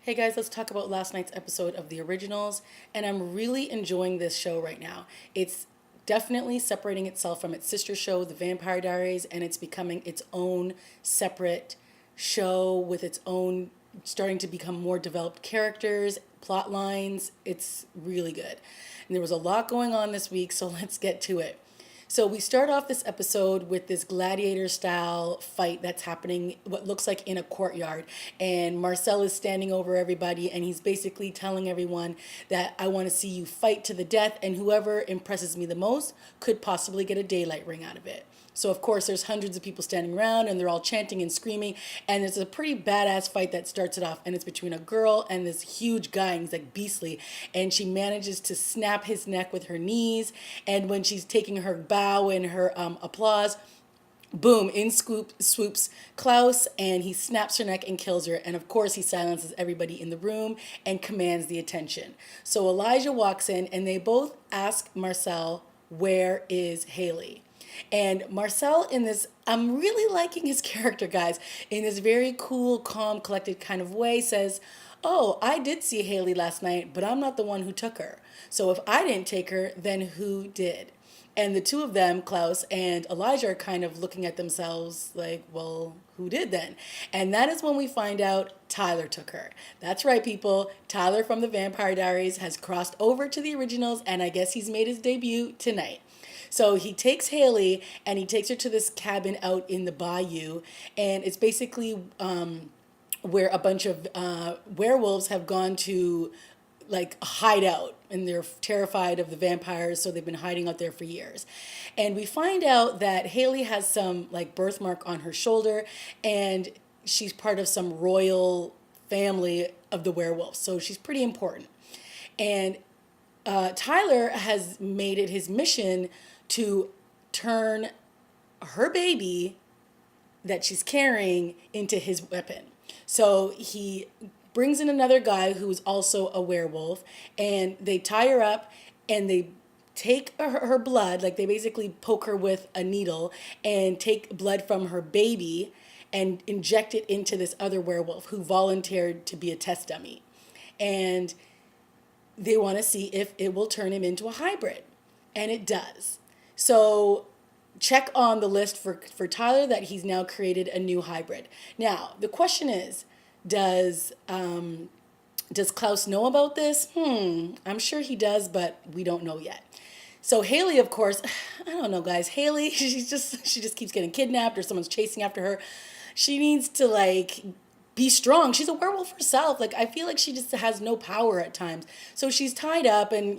Hey guys, let's talk about last night's episode of The Originals, and I'm really enjoying this show right now. It's definitely separating itself from its sister show, The Vampire Diaries, and it's becoming its own separate show with its own, starting to become more developed characters, plot lines. It's really good. And there was a lot going on this week, so let's get to it. So we start off this episode with this gladiator style fight that's happening, what looks like in a courtyard. And Marcel is standing over everybody and he's basically telling everyone that I want to see you fight to the death, and whoever impresses me the most could possibly get a daylight ring out of it. So of course there's hundreds of people standing around and they're all chanting and screaming, and it's a pretty badass fight that starts it off, and it's between a girl and this huge guy, and he's like beastly, and she manages to snap his neck with her knees, and when she's taking her bow and her applause, boom, in swoops Klaus, and he snaps her neck and kills her. And of course, he silences everybody in the room and commands the attention. So Elijah walks in, and they both ask Marcel, "Where is Haley?" And Marcel, in this, I'm really liking his character, guys, in this very cool, calm, collected kind of way, says, "Oh, I did see Haley last night, but I'm not the one who took her. So if I didn't take her, then who did?" And the two of them, Klaus and Elijah, are kind of looking at themselves like, well, who did then? And that is when we find out Tyler took her. That's right, people. Tyler from the Vampire Diaries has crossed over to the originals, and I guess he's made his debut tonight. So he takes Haley and he takes her to this cabin out in the bayou, and it's basically where a bunch of werewolves have gone to like hide out, and they're terrified of the vampires, so they've been hiding out there for years. And we find out that Haley has some like birthmark on her shoulder, and she's part of some royal family of the werewolves, so she's pretty important. And Tyler has made it his mission to turn her baby that she's carrying into his weapon. So he brings in another guy who's also a werewolf, and they tie her up and they take her blood, like they basically poke her with a needle and take blood from her baby and inject it into this other werewolf who volunteered to be a test dummy. And they want to see if it will turn him into a hybrid. And it does. So check on the list for Tyler that he's now created a new hybrid. Now, the question is, does Klaus know about this? I'm sure he does, but we don't know yet. So Haley, of course, I don't know, guys. Haley, she just keeps getting kidnapped, or someone's chasing after her. She needs to like be strong. She's a werewolf herself. Like, I feel like she just has no power at times. So she's tied up, and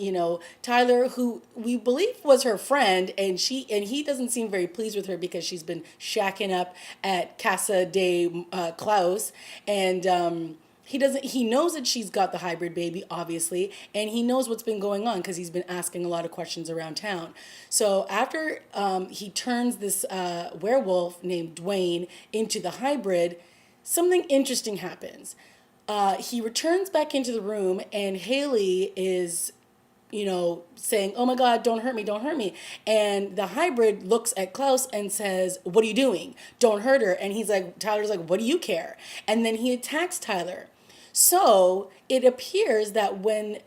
Tyler, who we believe was her friend, and he doesn't seem very pleased with her because she's been shacking up at Casa de Klaus, and he knows that she's got the hybrid baby, obviously, and he knows what's been going on because he's been asking a lot of questions around town. So after he turns this werewolf named Dwayne into the hybrid, something interesting happens. He returns back into the room, and Haley is, saying, "Oh my God, don't hurt me, don't hurt me." And the hybrid looks at Klaus and says, "What are you doing? Don't hurt her." And Tyler's like, "What do you care?" And then he attacks Tyler. So it appears that when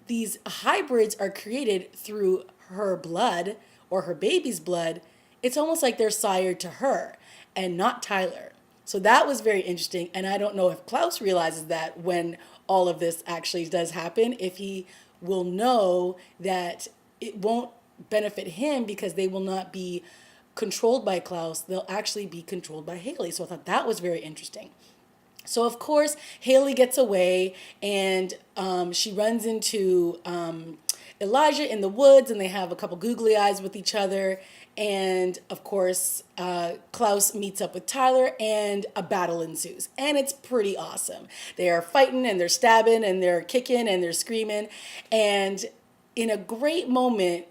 these hybrids are created through her blood or her baby's blood, it's almost like they're sired to her and not Tyler. So that was very interesting. And I don't know if Klaus realizes that when all of this actually does happen, if he will know that it won't benefit him because they will not be controlled by Klaus. They'll actually be controlled by Haley. So I thought that was very interesting. So of course, Haley gets away, and she runs into Elijah in the woods, and they have a couple googly eyes with each other. And of course, Klaus meets up with Tyler, and a battle ensues. And it's pretty awesome. They are fighting, and they're stabbing, and they're kicking, and they're screaming. And in a great moment,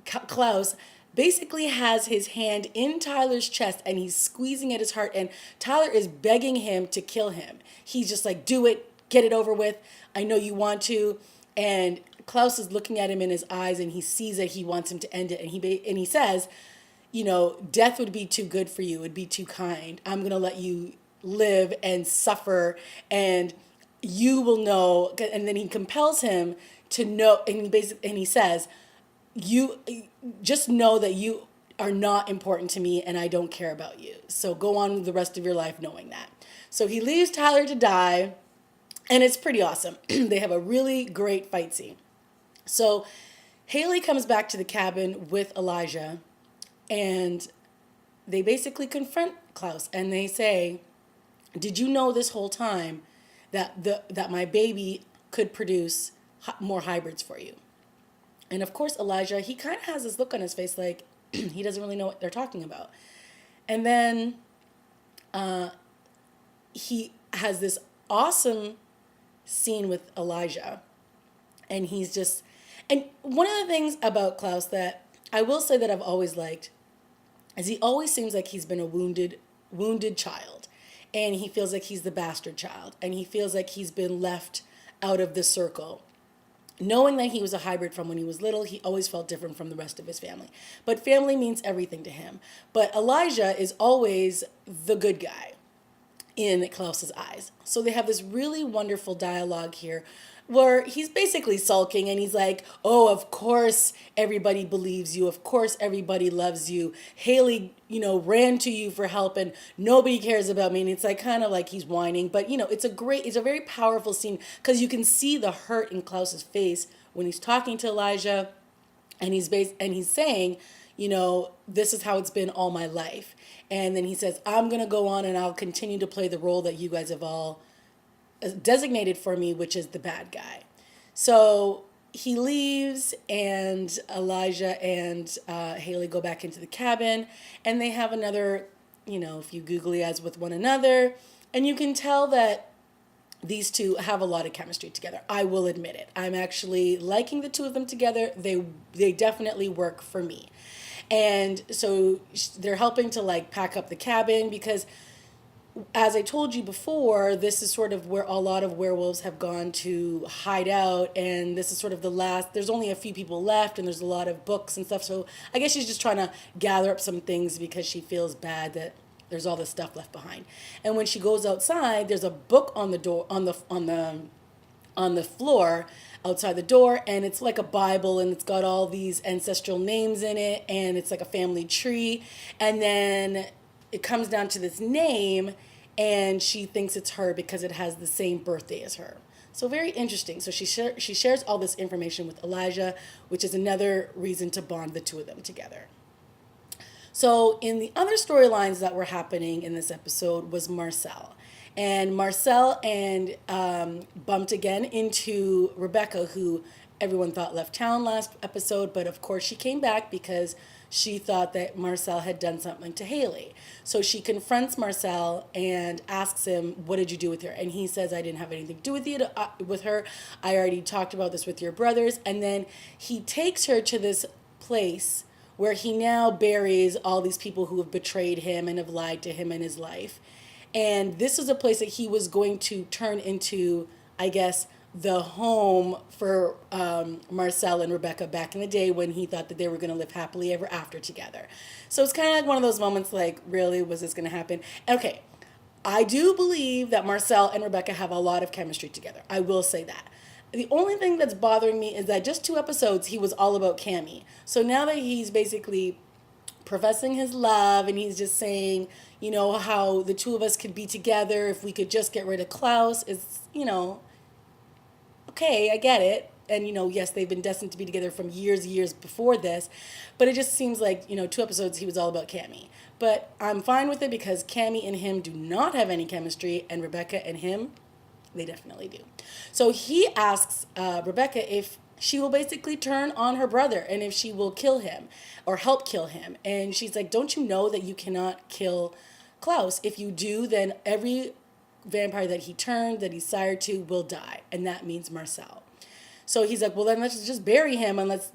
Klaus basically has his hand in Tyler's chest, and he's squeezing at his heart, and Tyler is begging him to kill him. He's just like, "Do it, get it over with. I know you want to." And Klaus is looking at him in his eyes, and he sees that he wants him to end it, and he says, "Death would be too good for you. It would be too kind. I'm going to let you live and suffer, and you will know. And then he compels him to know, and he says, you just know that you are not important to me and I don't care about you. So go on the rest of your life knowing that. So he leaves Tyler to die, and it's pretty awesome. They have a really great fight scene. So Haley comes back to the cabin with Elijah, and they basically confront Klaus and they say, did you know this whole time that my baby could produce more hybrids for you? And of course, Elijah, he kind of has this look on his face like he doesn't really know what they're talking about. And then he has this awesome scene with Elijah. And he's just, and one of the things about Klaus that I will say that I've always liked is he always seems like he's been a wounded child. And he feels like he's the bastard child. And he feels like he's been left out of the circle. Knowing that he was a hybrid from when he was little, he always felt different from the rest of his family. But family means everything to him. But Elijah is always the good guy in Klaus's eyes. So they have this really wonderful dialogue here where he's basically sulking and he's like, oh, of course everybody believes you. Of course everybody loves you. Haley, ran to you for help and nobody cares about me. And it's like kind of like he's whining. But, it's a very powerful scene because you can see the hurt in Klaus's face when he's talking to Elijah and he's saying, this is how it's been all my life. And then he says, I'm going to go on and I'll continue to play the role that you guys have all designated for me, which is the bad guy. So he leaves and Elijah and Haley go back into the cabin and they have another, a few googly eyes with one another. And you can tell that these two have a lot of chemistry together. I will admit it. I'm actually liking the two of them together. They definitely work for me. And so they're helping to pack up the cabin because, as I told you before, this is sort of where a lot of werewolves have gone to hide out. And this is sort of the last, there's only a few people left and there's a lot of books and stuff. So I guess she's just trying to gather up some things because she feels bad that there's all this stuff left behind. And when she goes outside, there's a book on the door, on the floor outside the door, and it's like a Bible and it's got all these ancestral names in it and it's like a family tree. And then it comes down to this name and she thinks it's her because it has the same birthday as her. So very interesting. So she shares all this information with Elijah, which is another reason to bond the two of them together. So in the other storylines that were happening in this episode was Marcel. And Marcel bumped again into Rebecca, who everyone thought left town last episode, but of course she came back because she thought that Marcel had done something to Haley. So she confronts Marcel and asks him, what did you do with her? And he says, I didn't have anything to do with her. I already talked about this with your brothers. And then he takes her to this place where he now buries all these people who have betrayed him and have lied to him in his life. And this is a place that he was going to turn into, I guess, the home for Marcel and Rebecca back in the day when he thought that they were going to live happily ever after together. So it's kind of like one of those moments like, really, was this going to happen? Okay, I do believe that Marcel and Rebecca have a lot of chemistry together. I will say that. The only thing that's bothering me is that just 2 episodes, he was all about Cammy. So now that he's basically professing his love and he's just saying, how the two of us could be together if we could just get rid of Klaus, is, okay, I get it. And, yes, they've been destined to be together from years before this. But it just seems like, 2 episodes, he was all about Cammy. But I'm fine with it because Cammy and him do not have any chemistry, and Rebecca and him, they definitely do. So he asks Rebecca if she will basically turn on her brother and if she will kill him or help kill him. And she's like, don't you know that you cannot kill Klaus? If you do, then every vampire that he's sired to will die. And that means Marcel. So he's like, well, then let's just bury him and let's,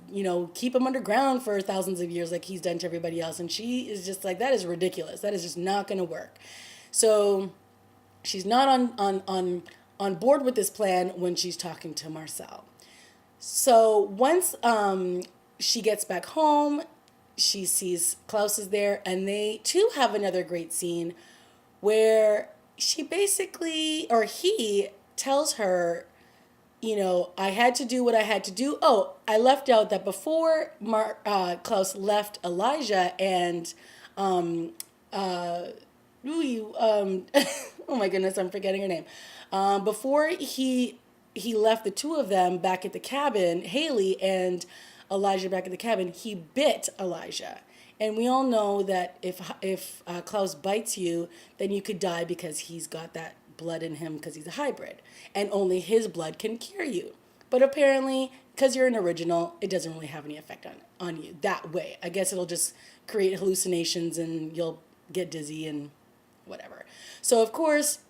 keep him underground for thousands of years like he's done to everybody else. And she is just like, that is ridiculous. That is just not going to work. So she's not on board with this plan when she's talking to Marcel. So once she gets back home, she sees Klaus is there, and they too have another great scene where he tells her, I had to do what I had to do. Oh, I left out that before Klaus left Elijah and Ooh, oh my goodness, I'm forgetting her name. Before he left the two of them back at the cabin, Haley and Elijah back at the cabin, he bit Elijah. And we all know that if Klaus bites you, then you could die because he's got that blood in him because he's a hybrid, and only his blood can cure you. But apparently, because you're an original, it doesn't really have any effect on you that way. I guess it'll just create hallucinations and you'll get dizzy and whatever. So of course,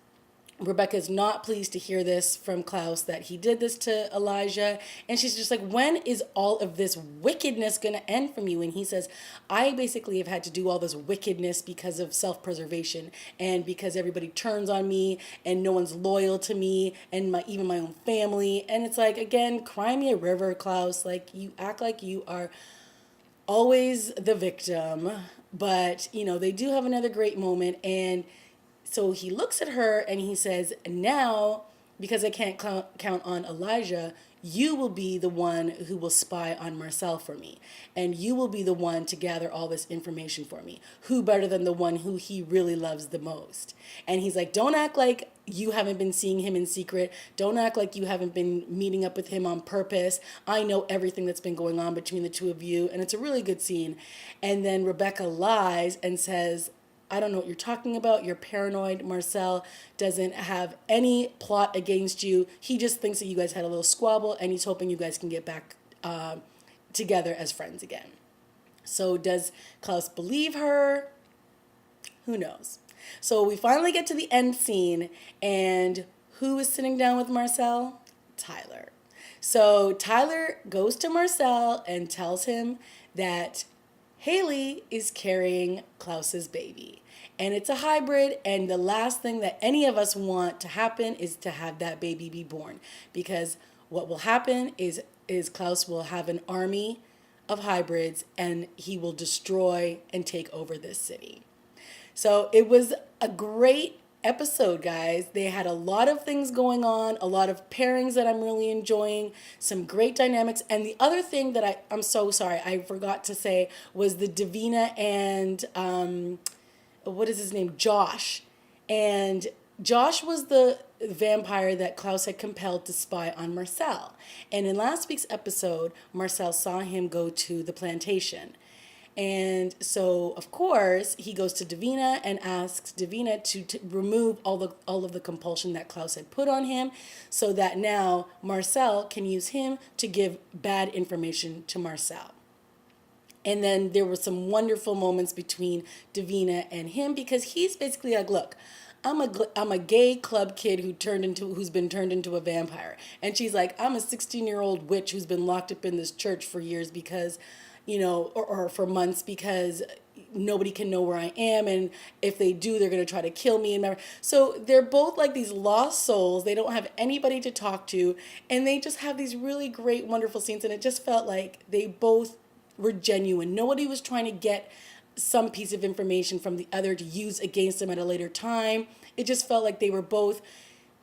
Rebecca's not pleased to hear this from Klaus that he did this to Elijah. And she's just like, when is all of this wickedness going to end from you? And he says, I basically have had to do all this wickedness because of self-preservation and because everybody turns on me and no one's loyal to me and even my own family. And it's like, again, cry me a river, Klaus. Like, you act like you are always the victim. But, they do have another great moment. And so he looks at her and he says, now, because I can't count on Elijah, you will be the one who will spy on Marcel for me. And you will be the one to gather all this information for me. Who better than the one who he really loves the most? And he's like, don't act like you haven't been seeing him in secret. Don't act like you haven't been meeting up with him on purpose. I know everything that's been going on between the two of you. And it's a really good scene. And then Rebecca lies and says, I don't know what you're talking about. You're paranoid. Marcel doesn't have any plot against you. He just thinks that you guys had a little squabble and he's hoping you guys can get back together as friends again. So does Klaus believe her? Who knows? So we finally get to the end scene, and who is sitting down with Marcel? Tyler. So Tyler goes to Marcel and tells him that Haley is carrying Klaus's baby. And it's a hybrid, and the last thing that any of us want to happen is to have that baby be born. Because what will happen is Klaus will have an army of hybrids, and he will destroy and take over this city. So it was a great episode, guys. They had a lot of things going on, a lot of pairings that I'm really enjoying, some great dynamics. And the other thing that I'm so sorry, I forgot to say was the Davina and what is his name? Josh. And Josh was the vampire that Klaus had compelled to spy on Marcel. And in last week's episode, Marcel saw him go to the plantation. And so, of course, he goes to Davina and asks Davina to remove all of the compulsion that Klaus had put on him, so that now Marcel can use him to give bad information to Marcel. And then there were some wonderful moments between Davina and him, because he's basically like, look, I'm a gay club kid who's been turned into a vampire. And she's like, I'm a 16-year-old witch who's been locked up in this church for years because, or for months, because nobody can know where I am, and if they do, they're going to try to kill me. So they're both like these lost souls. They don't have anybody to talk to, and they just have these really great, wonderful scenes, and it just felt like they both were genuine. Nobody was trying to get some piece of information from the other to use against them at a later time. It just felt like they were both,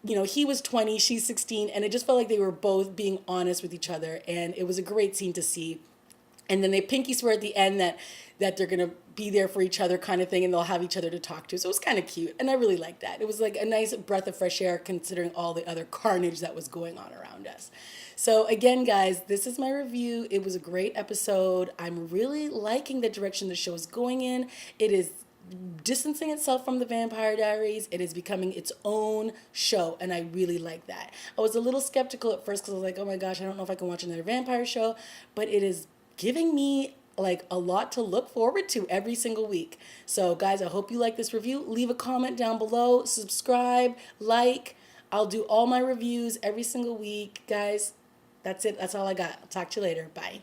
he was 20, she's 16, and it just felt like they were both being honest with each other, and it was a great scene to see. And then they pinky swear at the end that they're going to be there for each other kind of thing, and they'll have each other to talk to. So it was kind of cute, and I really liked that. It was like a nice breath of fresh air considering all the other carnage that was going on around us. So again, guys, this is my review. It was a great episode. I'm really liking the direction the show is going in. It is distancing itself from the Vampire Diaries. It is becoming its own show, and I really like that. I was a little skeptical at first because I was like, oh my gosh, I don't know if I can watch another vampire show, but it is giving me like a lot to look forward to every single week. So guys, I hope you like this review. Leave a comment down below, subscribe, like. I'll do all my reviews every single week. Guys, that's it. That's all I got. I'll talk to you later. Bye.